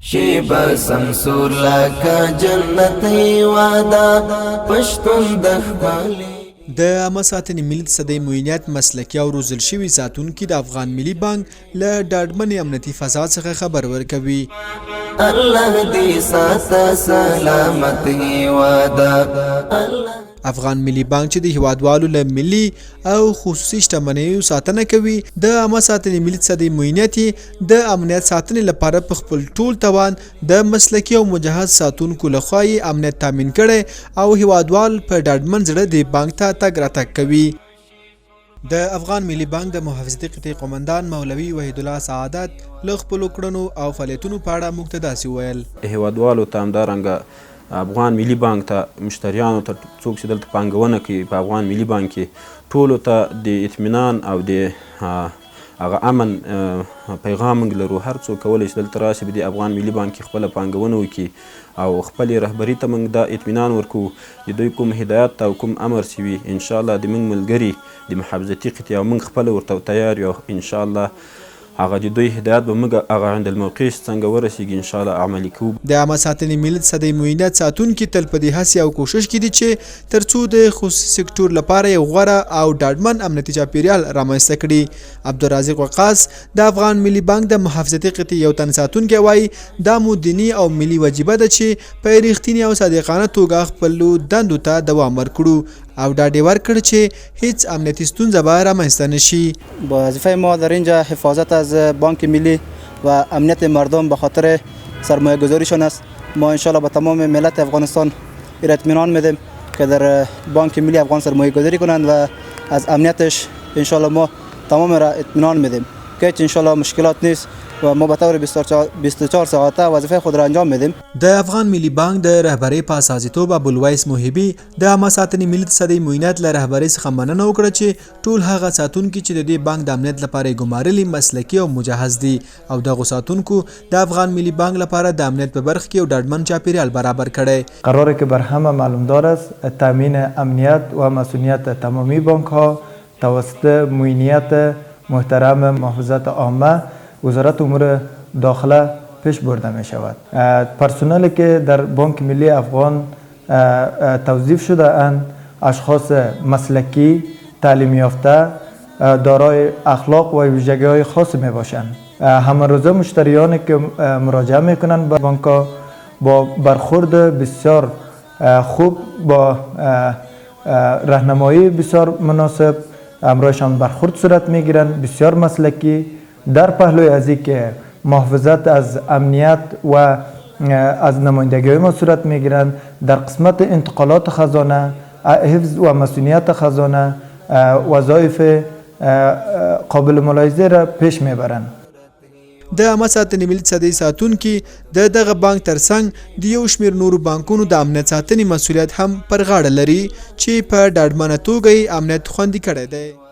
شیبه سمسور لکه جنتی وادا پشتون دخبالی. د عامه ساتنې ملي صدۍ معینات مسلکي او روزل شوي ساتونکي د افغان ملي بانک له ډاډمنې امنیتي فضا څخه خبر ورکوي. الله دې ساته سلامت هیواده. افغان ملي بانک چې د هیوادوالو له ملي او خصوصي شتمنیو ساتنه کوي، د عامه ساتنې ملي صدۍ معینات د امنیت ساتنې لپاره په خپل ټول توان د مسلکي او مجهز ساتونکو لخوا یې امنیت تامین کړي او هیوادوال په ډاډمن زړه د بانک ته تګ راتګ کوي. د افغان ملي بانک د محافظتي قطعې قومندان مولوي وحید الله سعادت له خپلو کړنو او فعالیتونو په اړه موږ ته داسې ویل. هیوادوالو ته همدارنګه افغان ملي بانک ته مشتریانو ته څوک چې دلته پانګونه کوي په افغان ملي بانک کې ټولو ته د اطمینان او د هغه امن پیغام موږ لرو. هر څوک کولی چې دلته راشي په د افغان ملي بانک کې خپله پانګونه وکړي او خپلې رهبري ته موږ دا اطمینان ورکوو. د دوی کوم هدایت او کوم امر چې وي انشاءالله د موږ ملګري د محافظتي قطعې او موږ خپله ورته تیار یو. انشاءالله هغه د دوی هدایت به موږ هغه عند الموقع څنګه ورسیږي انشاءالله عملي کوو. د عامه ساتنې ملي صدۍ معینات ساتونکي تل په دې هڅې او کوشش کې دي چې ترڅو د خصوصي سکتور لپاره یو غوره او ډاډمن امنیتي چاپیریال رامنځته کړي. عبدالرازق وقاص د افغان ملي بانک د محافظتي قطعې یو تن ساتونکی وایي دا مو دیني او ملي وجیبه ده چې په رښتینې او صادقانه توګه خپلو دندو ته دوام ورکړو او ډاډ ورکړ چې هیڅ امنیتي ستونزه به رامنځته نشي. وظیفه ما در اینجا حفاظت از بانک ملی و امنیت مردم به خاطر سرمایه گذاریشان است. ما انشالله به تمام ملت افغانستان اطمینان میدیم که در بانک ملی افغان سرمایه گذاری کنند و از امنیتش انشالله ما تمام را اطمینان میدیم که انشالله مشکلات نیست و ما به طور 24 ساعته وظیفه خود را انجام میدیم. د افغان ملي بانک د رهبرۍ په اساسیتوب ابوالویس موهبي د عامه ساتنې ملي صدۍ معینات له رهبرۍ څخه مننه وکړه چې ټول هغه ساتونکي چې د دې بانک د امنیت لپاره ګمارلي مسلکي او مجهز دي او دغو ساتونکو د افغان ملي بانک لپاره د امنیت په برخه کې یو ډاډمن چاپیریال برابر کړی. قراره که بر همه معلومدار است تامین امنیت و مسئولیت تمامی بانک ها توسط معینات محترم محافظت عامه وزارت امور داخله پیش برده می شود. پرسنلی که در بانک ملی افغان توظیف شده اند اشخاص مسلکی، تعلیم یافته، دارای اخلاق و ویژگی های خاص می باشند. همه روزه مشتریانی که مراجعه می کنند به بانک با برخورد بسیار خوب، با راهنمایی بسیار مناسب همراهشان برخورد صورت می گیرند، بسیار مسلکی در پهلوی از اینکه محافظت از امنیت و از نمایندگی ما صورت می گیرند، در قسمت انتقالات خزانه، حفظ و مسئولیت خزانه وظایف قابل ملاحظه را پیش می برند. د عامه ساتنې ملي صدۍ ساتونکي د دغه بانک ترڅنګ د یو شمېر نورو بانکونو د امنیت ساتنې مسؤلیت هم پر غاړه لري چې په ډاډمنه توګه یې امنیت خوندي کړی دی.